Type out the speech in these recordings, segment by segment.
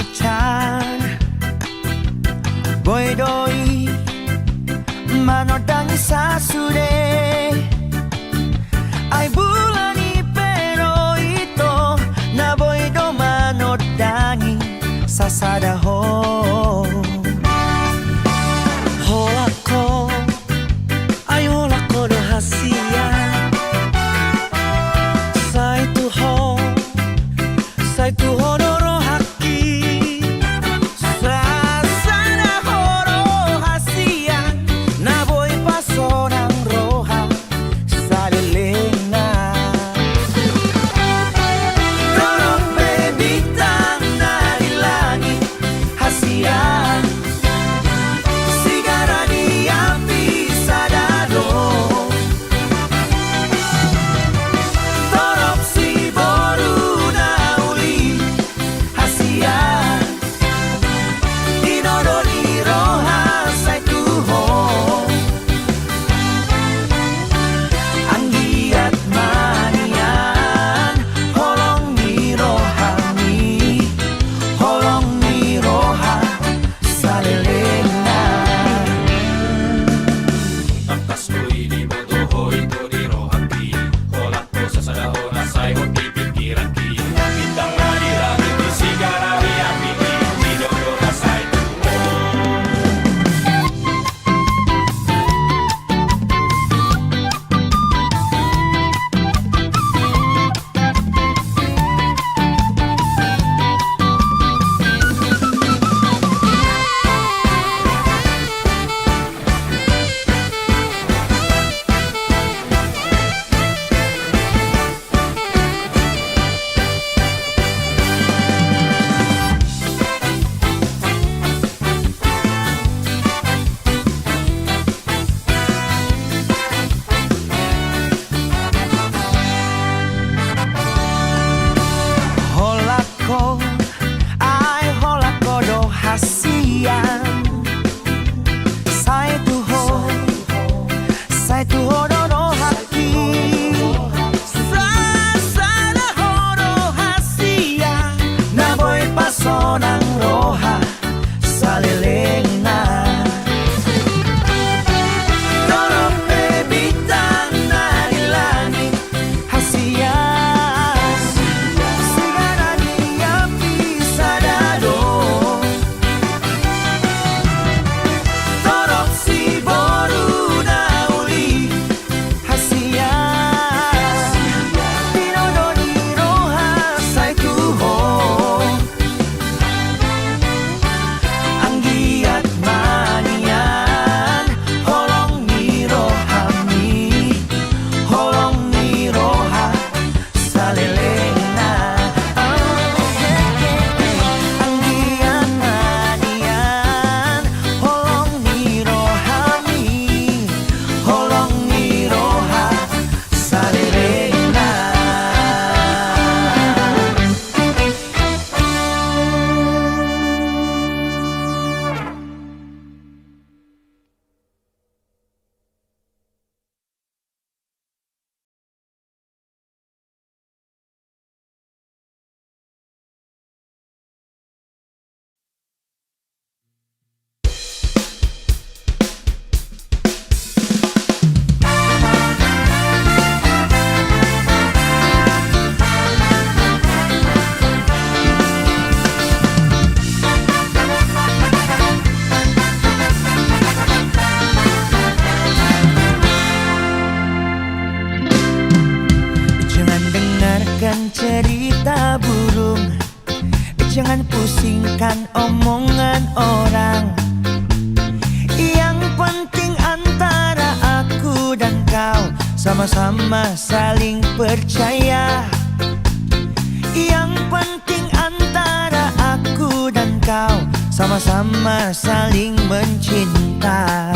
hujan, boy doi manodangi sasude. Ai bulani pero ito na boy do manodangi sasada ho. Holako, ai holako do hasia. Sai tu honoro haki. Sasana horo hasia. Na boy pasonang roha salelena. Dorong bebitang dari langit hasia. Sigara di api sadado. Torop si boru na uli hasia. Dinodoli roha sai tuho. Anggiat manian holong ni rohani. Holong ni roha salelena. Tamtas ui di bodohoi to di rohaki. Holak to sasada hora sai hoti pikiraki. Bintang na di langit di sigara di api. Di dodora sai tuho. Holako, ai holako do hasia. Sai tuho do haki. Sasana horo hasia. Na boy pasonang roha salelena. Dorong bebitang dari langit hasia. Sigara di api sadado. Torop si boru na uli hasia. Dinodoli roha sai tuho. Anggiat manian holong ni rohani. Holong ni roha salelena. Anggiat manian holong ni rohani. Holong ni roha salelena. Jangan dengarkan cerita burung. Jangan pusingkan omongan orang. Yang penting antara aku dan kau sama-sama saling percaya. Yang penting antara aku dan kau sama-sama saling mencinta.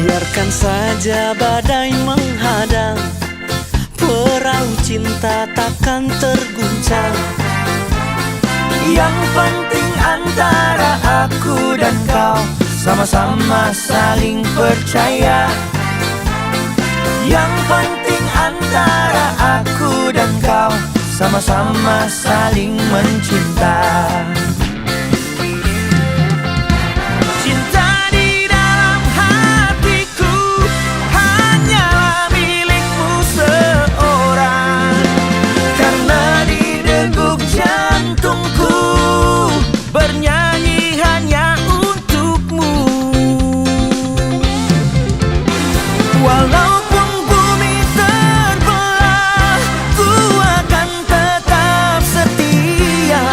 Biarkan saja badai menghadang, perahu cinta takkan terguncang. Yang penting antara aku dan kau sama-sama saling percaya. Yang penting antara aku dan kau sama-sama saling mencinta. Cinta di dalam hatiku hanyalah milikmu seorang, karena di degup jantungku bernyanyi hanya untukmu. Walaupun bumi terbelah, ku akan tetap setia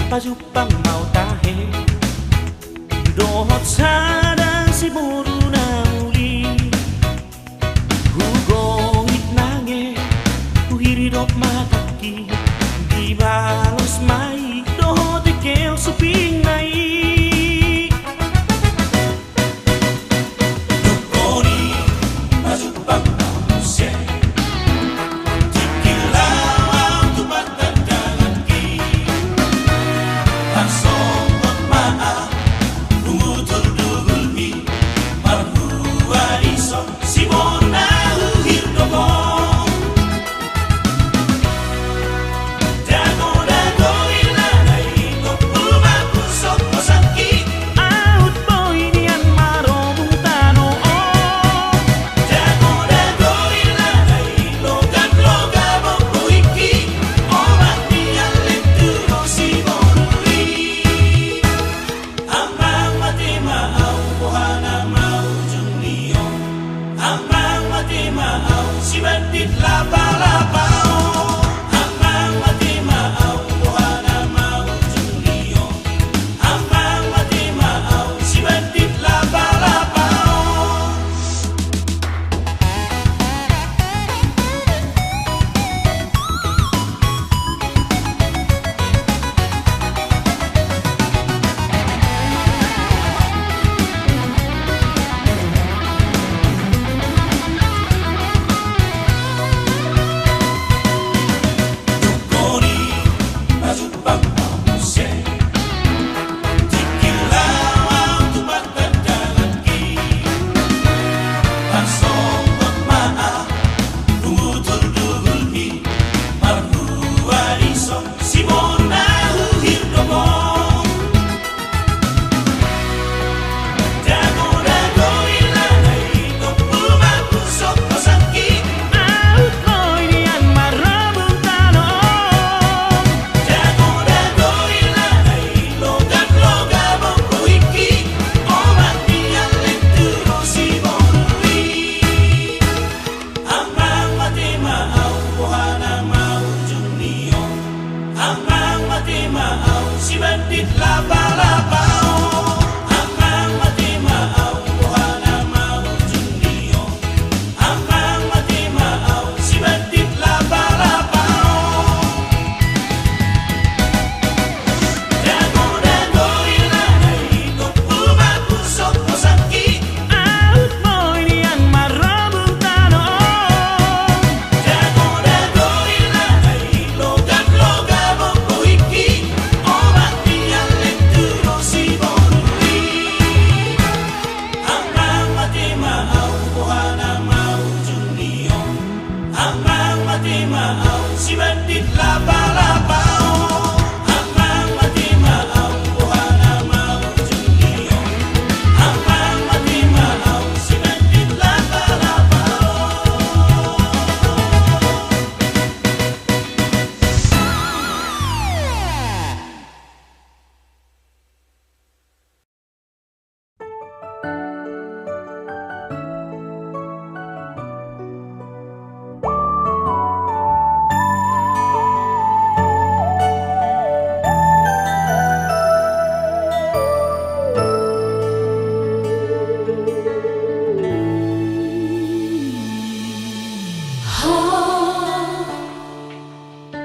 pajupang mau tahe dohot sadang si buru nauli hugoit nange uhiri dop mataki di balos mai dohot ikeo suping nai Dukoni pajupang mau se Dikilau tu matandang ki Langsung maaf Umutul dugulmi Marhua isong si bona uhir dobong Dago ilanay Kopuma kusok kosangki out boy nian marobung tano Dago ilanay Logat mokuiki Omat niyan leturo si bonui Ambang mati maaw Buhana mau junio Ambang mati maaw Si bandit laba-labao Ambang mati maaw Buhana mau junio Ambang mati maaw Si bandit laba-labao Dukoni pajupang manusia Dikilau tu matandang ki Langsung maaf Umutul dugulmi Marhua isong si bona uhir dobong Dago ilanay Kopuma kusok kosangki out boy nian marobung tano Dago ilanay Logat mokuiki Omat niyan leturo si bonui Ambang mati maaw Buhana mau junio Ambang mati maaw Si bandit laba-labao Ambang mati maaw Buhana mau junio Ambang mati maaw Si bandit laba-labao Dago ilanay Kopuma kusok kosangki out boy nian marobung tano Dago ilanay Logat mokuiki Omat niyan leturo si bonui Ambang mati maaw Buhana mau junio Ambang mati maaw Si bandit laba-labao Ambang mati maaw Buhana mau junio Ambang mati maaw Si bandit laba-labao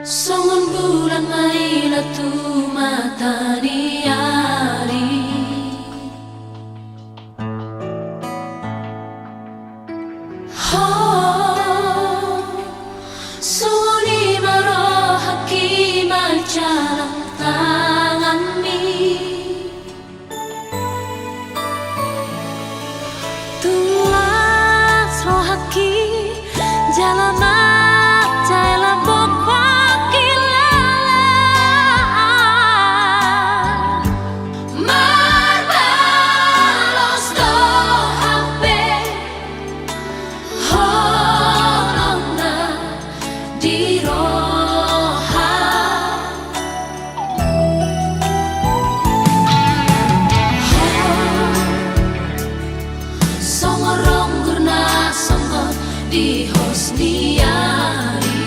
Songon bulan maila tu mata diari Songoni maro haki majalang tangani Tuas roh haki jalan Jaila bokwa kilala Marbalos do hape Honona di roha Songorong gurna songor di hosniari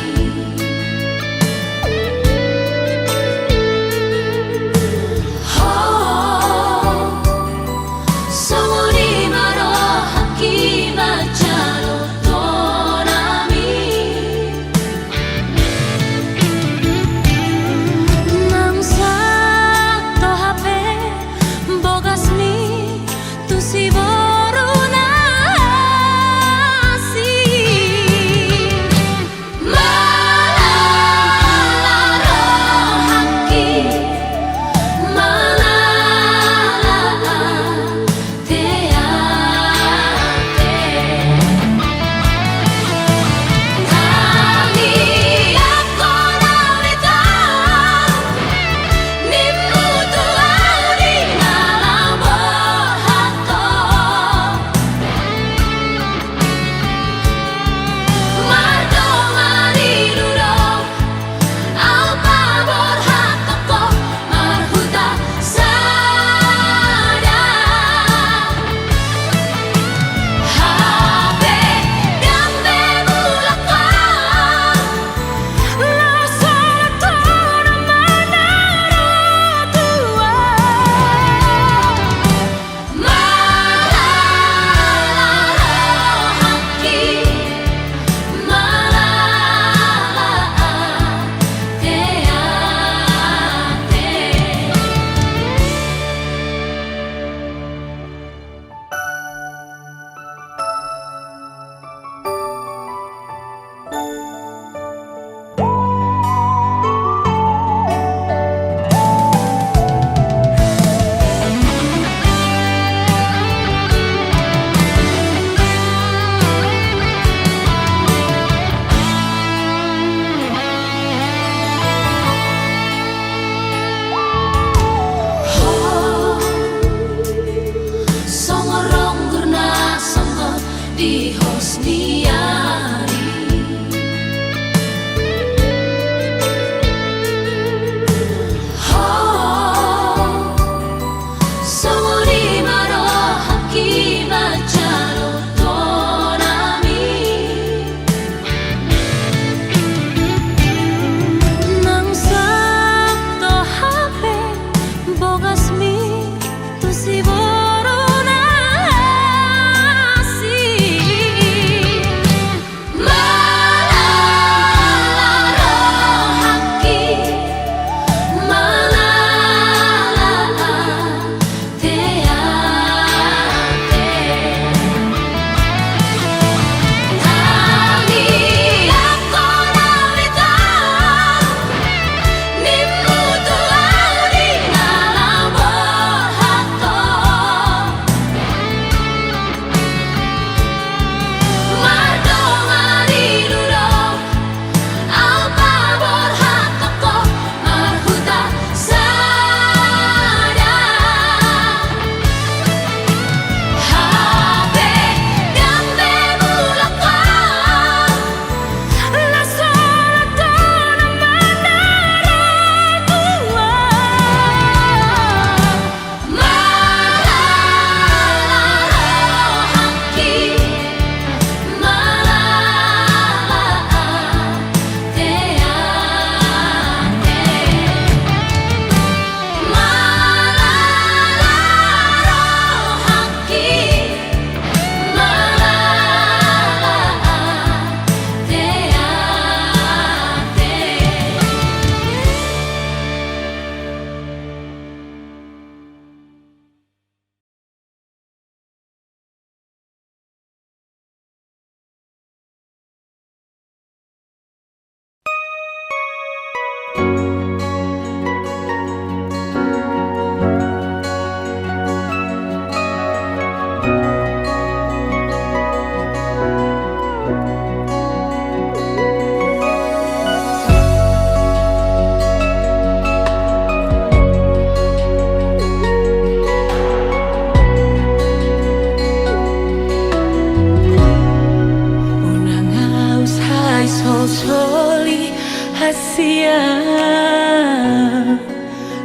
soli hasia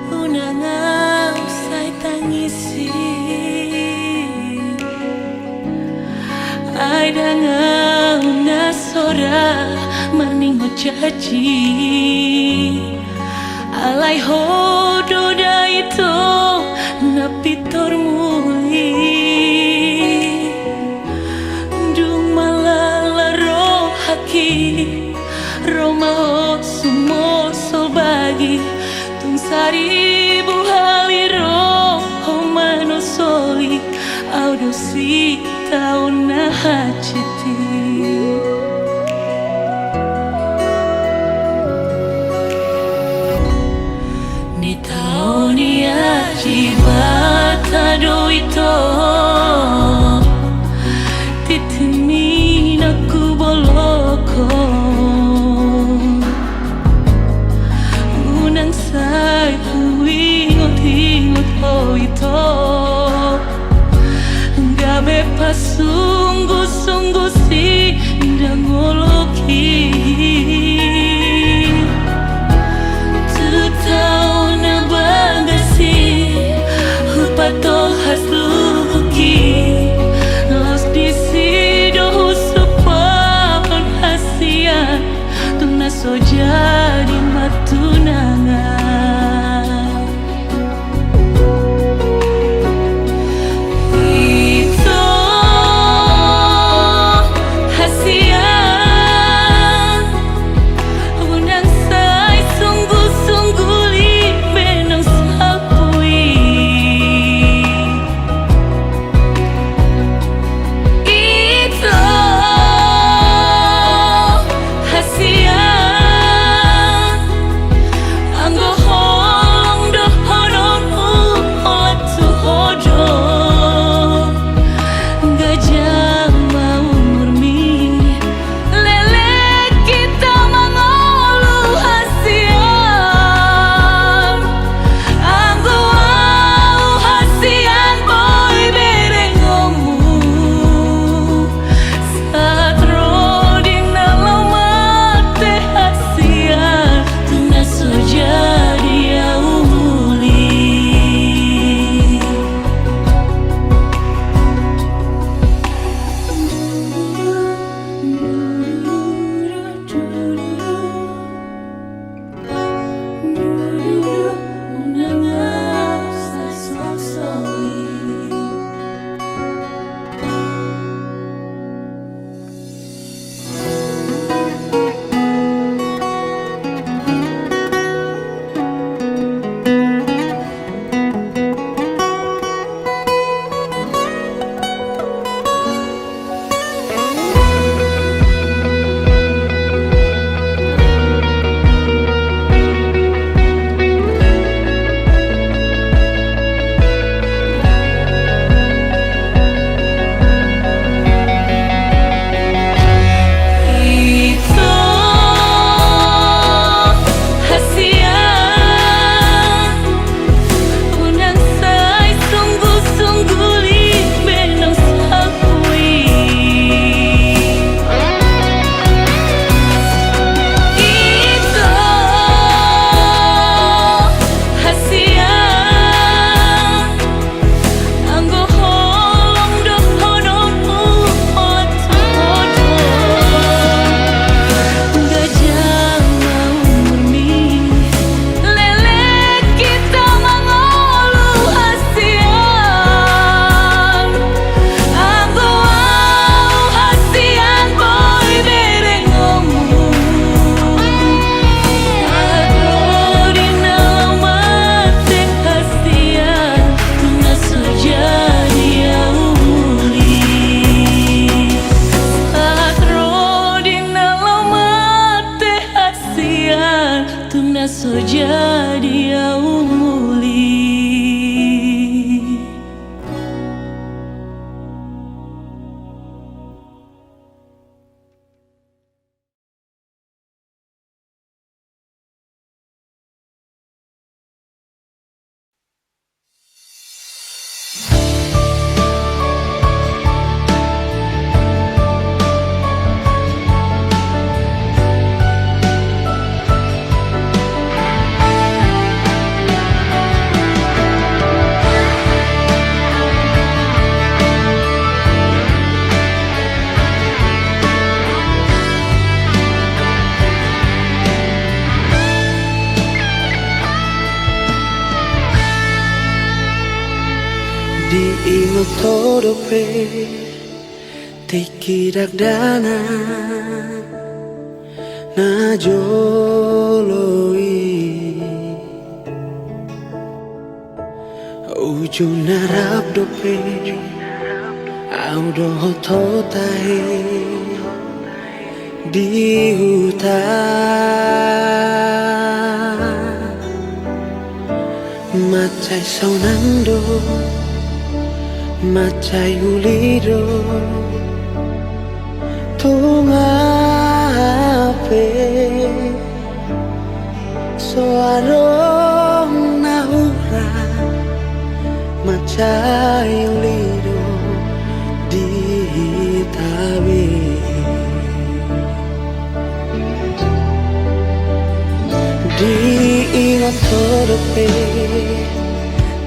unang usai tangisi ada ngauna sora maning jaji alai hodo da itu napitor muli dung malala roh haki Roma sumo sol bagi tung saribu haliro homano soli audosi tauna haciti ni taoni ajibata do ito titimin aku boloko unang say ingot-ingot oh ito gabe pa sungguh-sungguh si ndangoloki tutau na bagasi hupato hasluki los disido husupan hasian tuna soja di matunangan jadi au muli. ino todope tikidak dana na joloi ujung narap dope audo hototai di hutan macai saunando macai ulido tungape soarong nahura macai ulido di tabe di ingat todope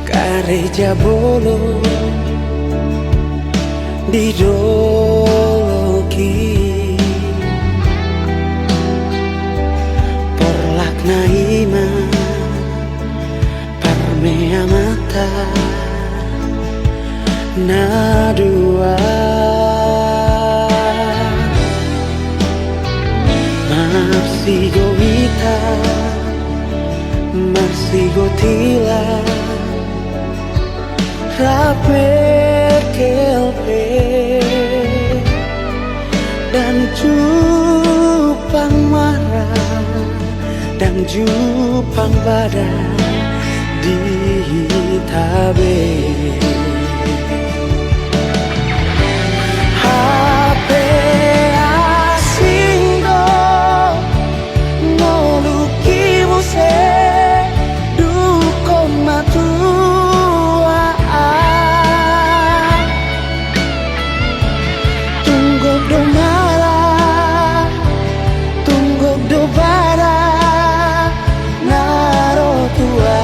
kareja bolo di doloki porlak naima parmea mata na dua marsigo vita marsigo tila rape kelpe dan jupang marah dan jupang badan di tabe HP asing do ngoluki muse dukon matua tunggok do marah tunggok do bara naro tua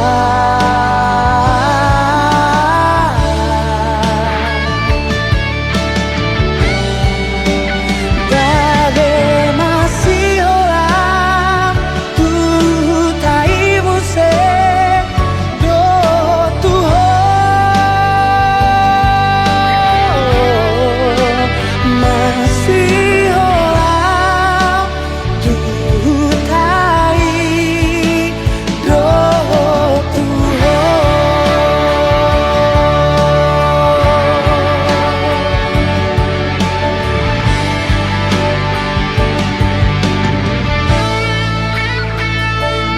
Dade masih orang tutai muse do tuho masih orang tutai do tuho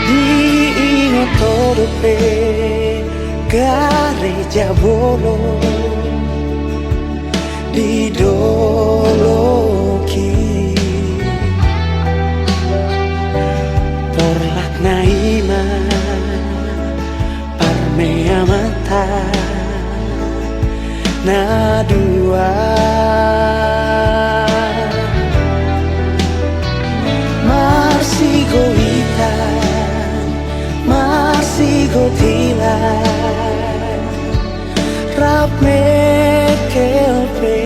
di ingat todope gareja bolo di doloki porlak naima parmea mata na dua marsigo hitam marsigo tila rap mekelpe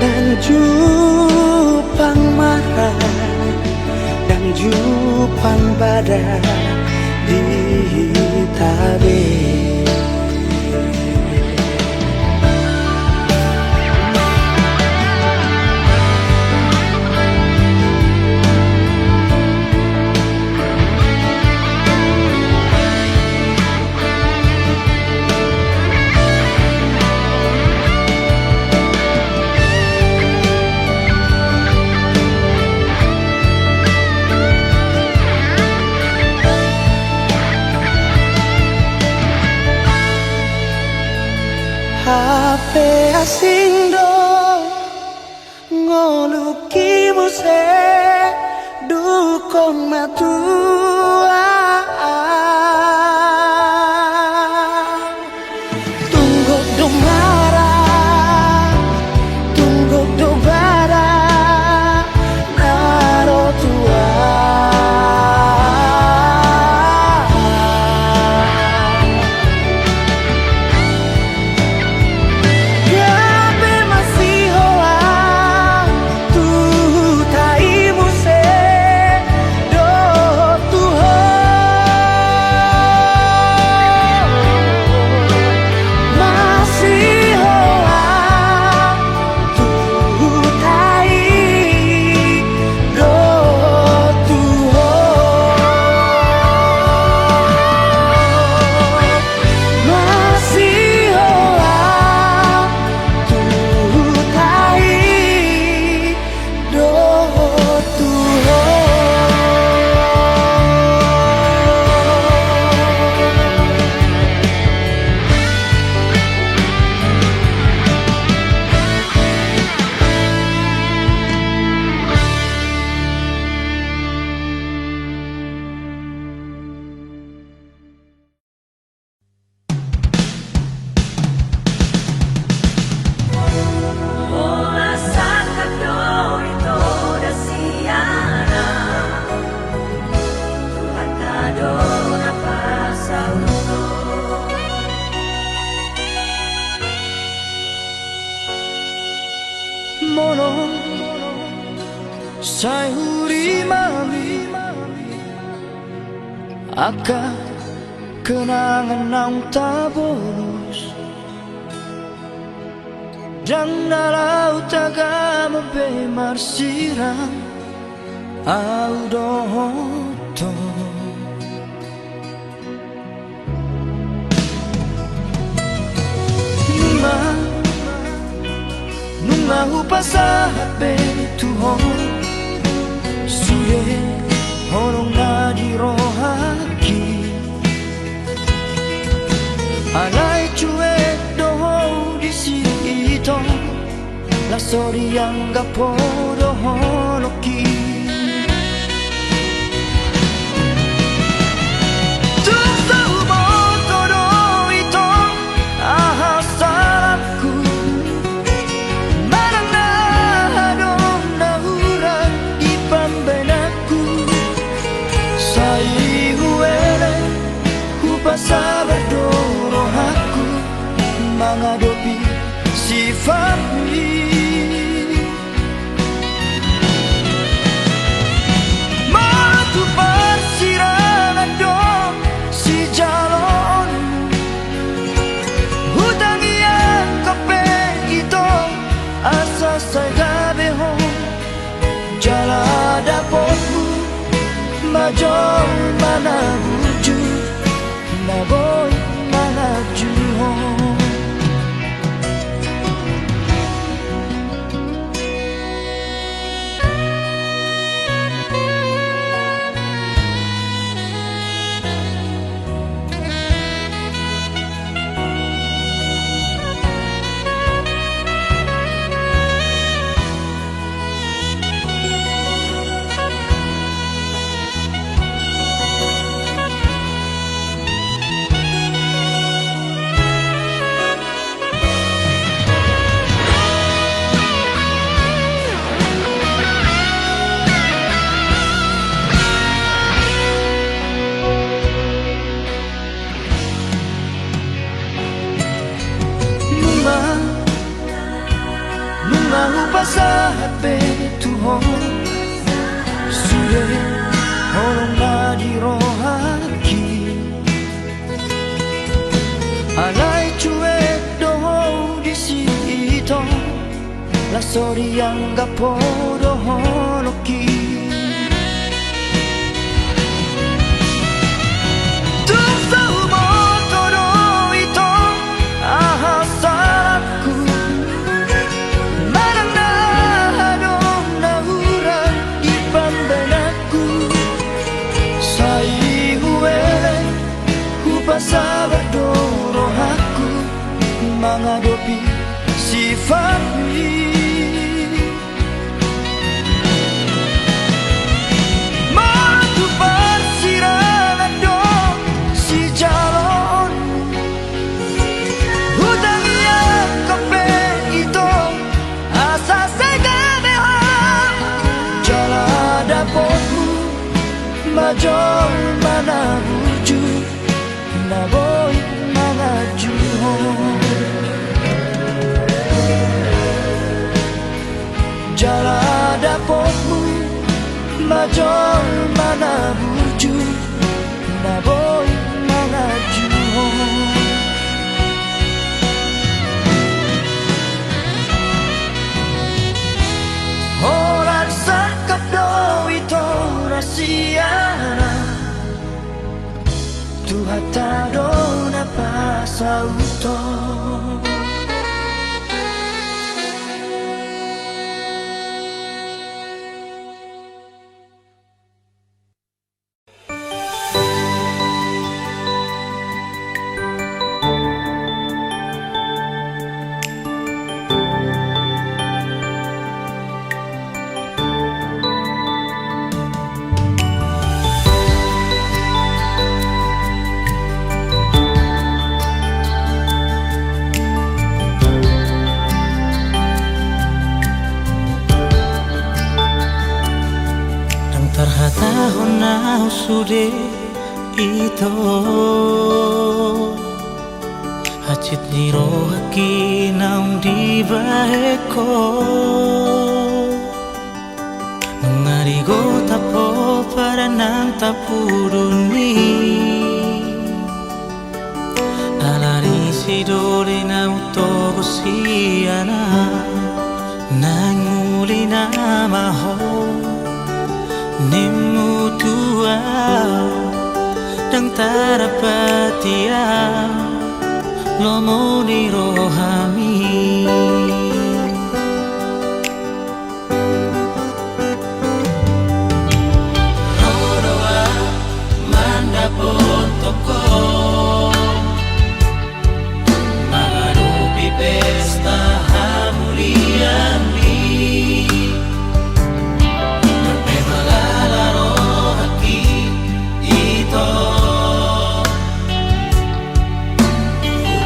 dan jupang marah dan jupang badan di tabe HP asing do ngoluki muse dukon matua tunggok do marah tunggok do bara naro tua Gabe masih orang tutai muse do Sai huri mami Aka kenangan nang tabolos Dan dalau taga mabe marsirang Au dohoto Nunga upasahat be tuhon Suye honong na di rohaki Alay cuek doho di sito La sori yang gapo dohonoki Sabar dorong aku menghadapi sifat ini Matu persirangan dong si jalon Hutang yang kepen itu asa saya behong Jala dapatmu majol mana wujud Na boy manaju home Pasahat be tuhon Suye honong na di rohaki Alay cuek doho di sito La sori yang gapo dohonoki Sabar dorong aku menghadapi sifat ini Matu persirangan dong si jalon Hutang yang kepen itu asa saya behang Jala dapatmu majol mana wujud Na boy manaju home Jala dapatmu majol mana wujud Na boy manaju home Orang sakap do itu rahasia Tuhan tak dona pasauto Tahun now sude ito Hachit ni rohaki nang di bahe ko Narigo tapo para nang tapuruni Alari si dole na utogo siana Nang muli na maho Nimutua Dang tarapatia Lomo ni rohami Rodoa manda pontoko Magarupi pesta hamuliani Nagpemalalo haki ito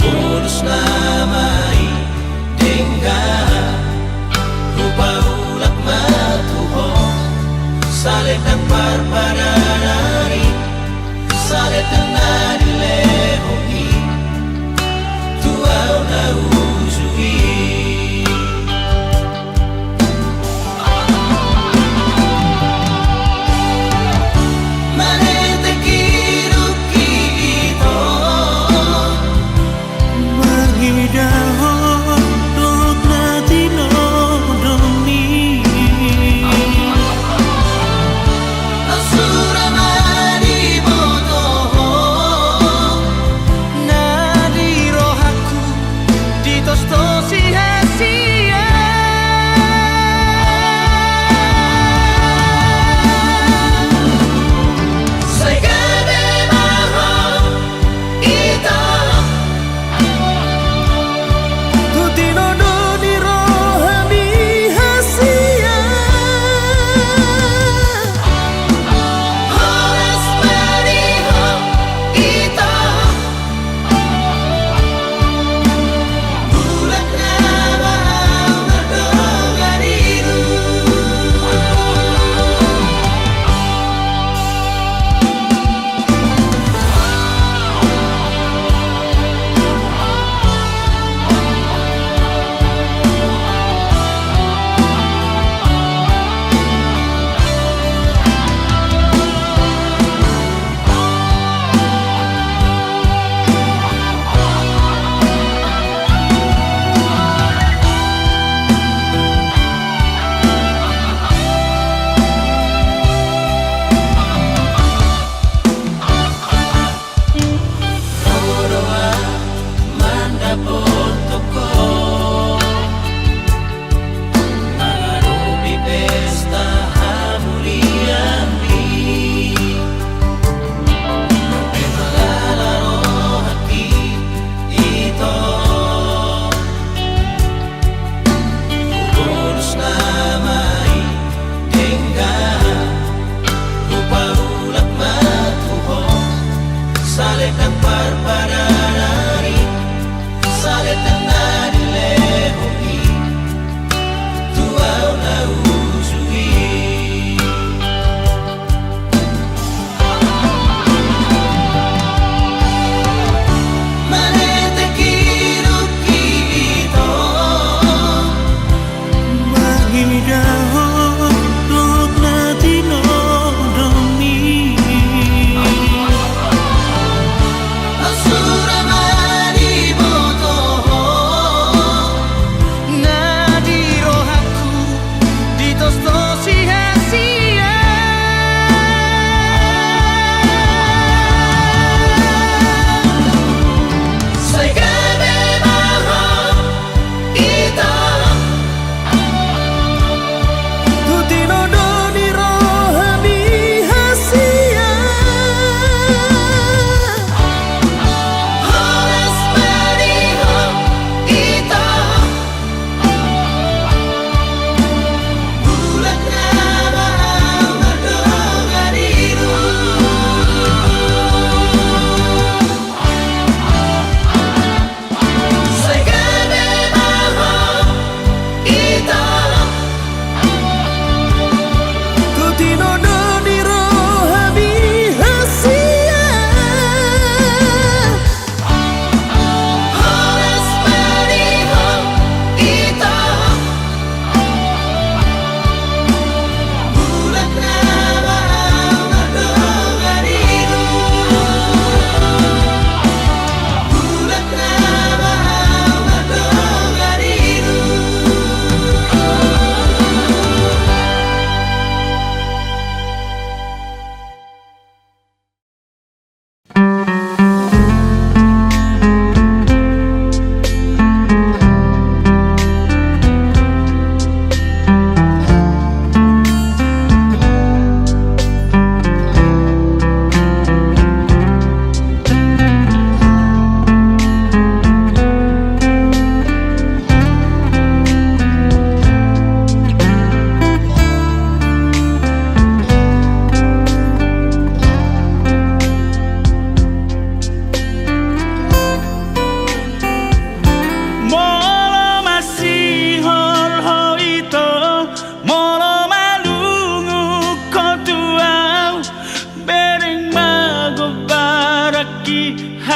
Ubunus na may dingga Upaulak matuho Salit ang parpananari Salit ang nanilehohi Tuaw na usuhi Manete kiruki ito Magidahon dog na tinodong ni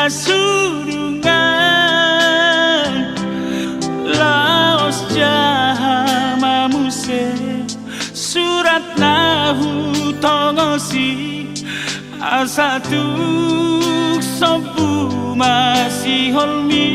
hasurungan laos jaha mamuse surat nahu tongosi asatuk sobu masih holmi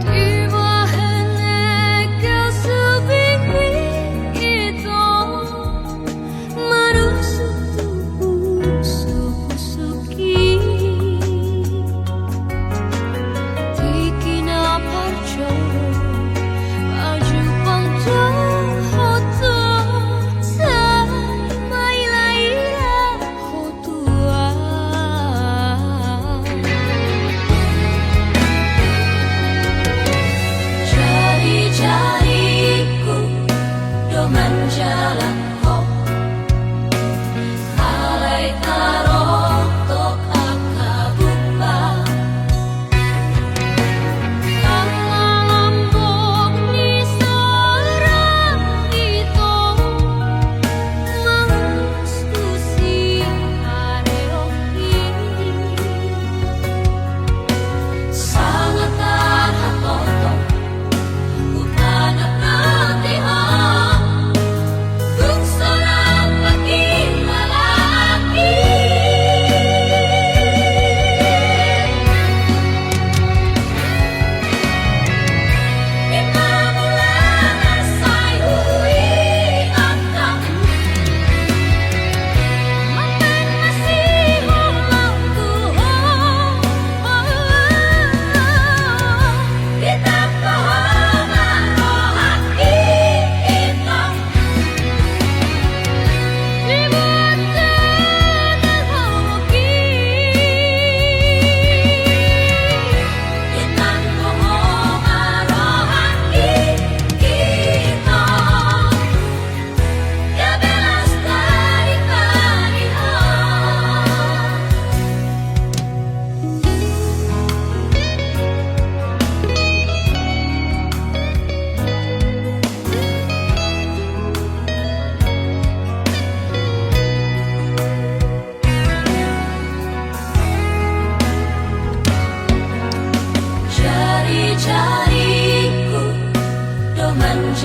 Tiba hele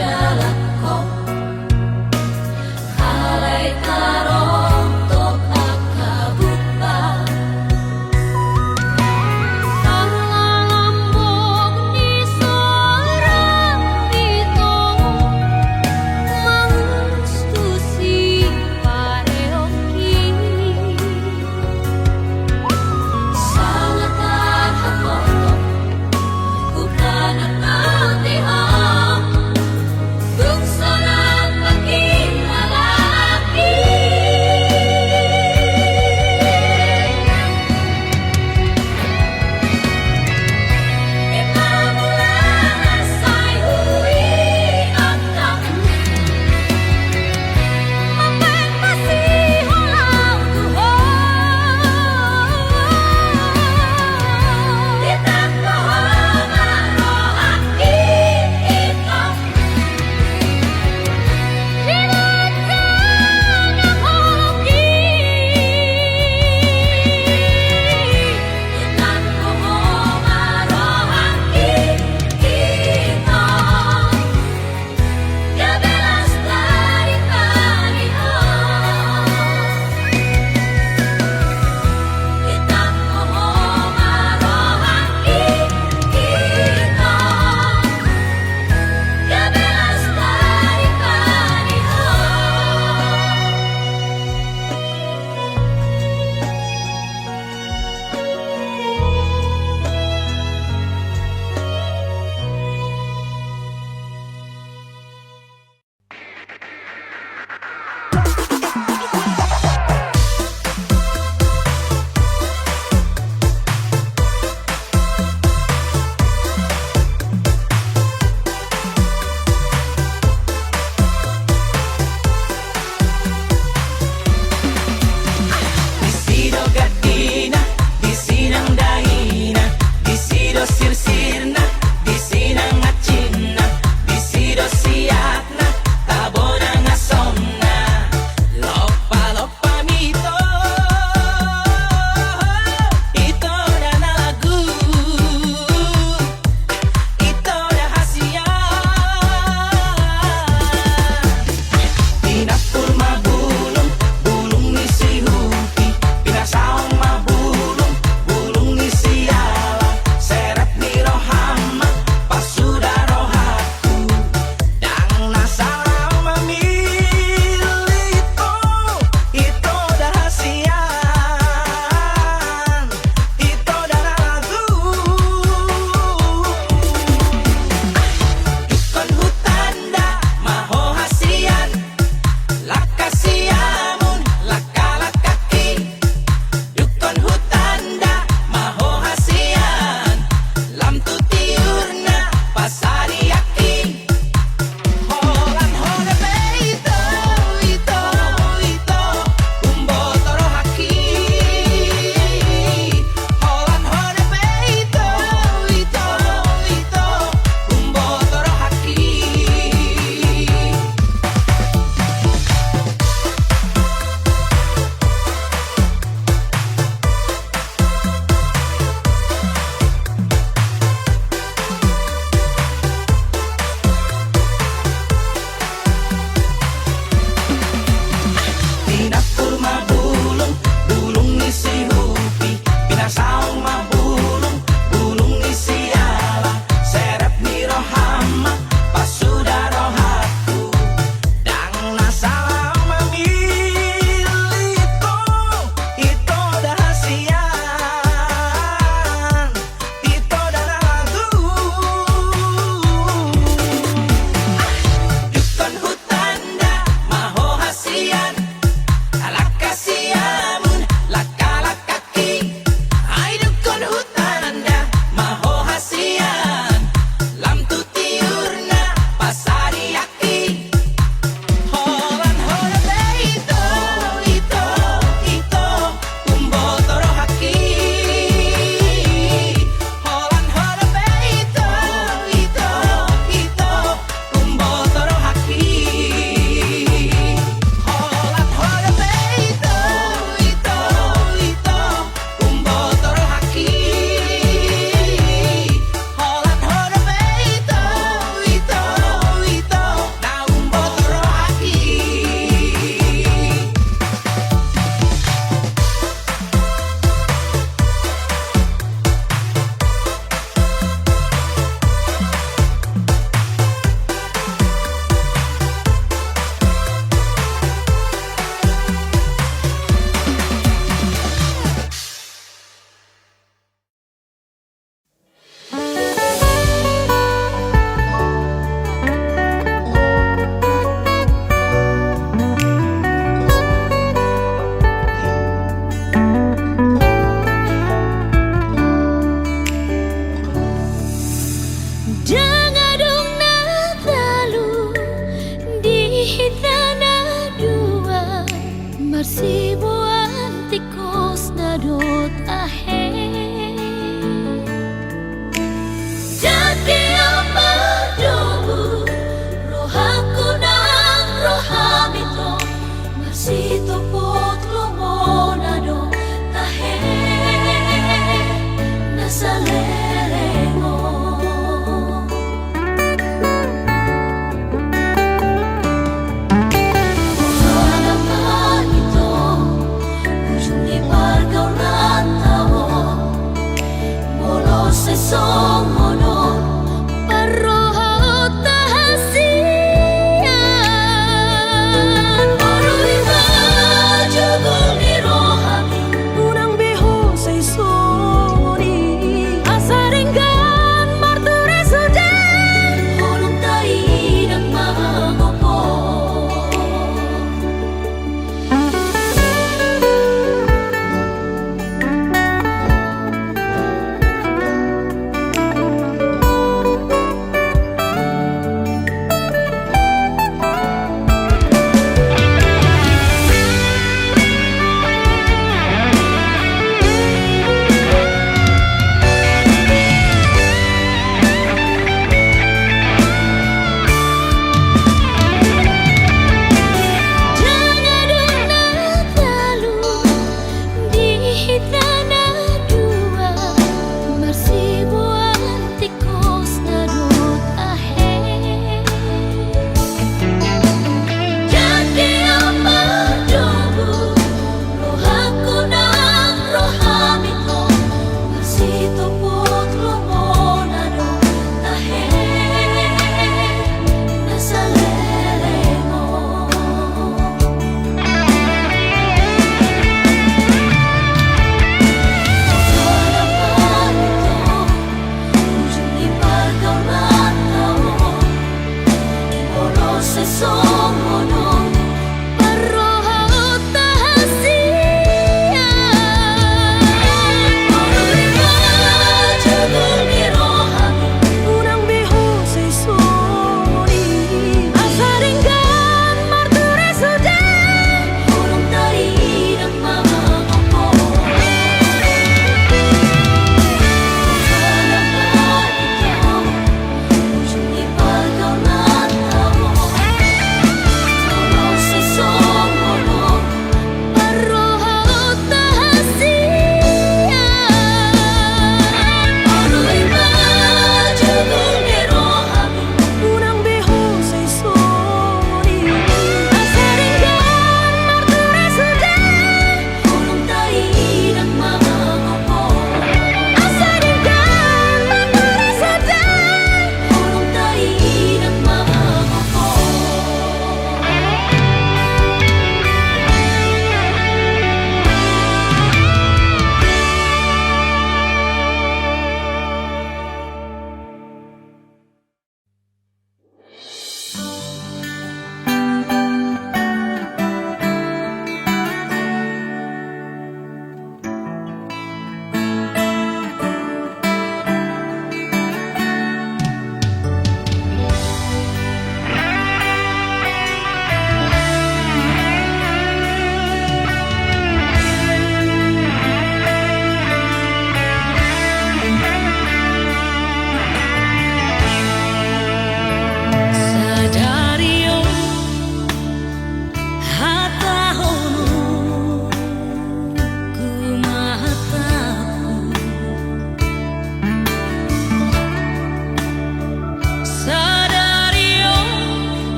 jalako Kalay tarong tok akabuta Parlalambog ni seorang itu Mengustusi pareoki Sangat terhakotok Bukan natiham Bungso ng maging lalaki Marsibo antikos na dot ahe. Jadi amadomu rohaku nang rohamito marsito potlo mo na do tahe nasa leremo. Somono parroha tahasian Marui majugul ni rohami unang beho say soni asaringan marture sude hulong tai ng mga gopo.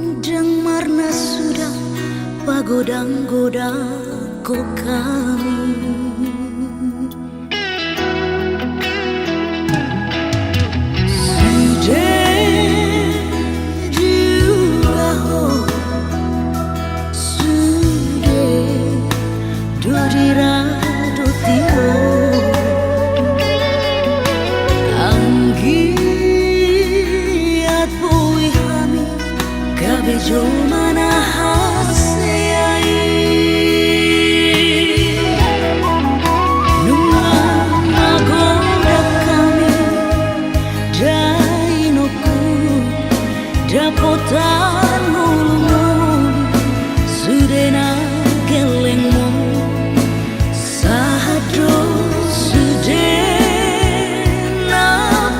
Gudang marna sudah pagodang-goda ko kami. Jomana hasiai Numa magoda kami Dainoku Dapotan mulumu Sudena gelengmu Sahadro sudena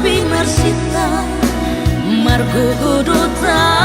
pimarsita Margo godota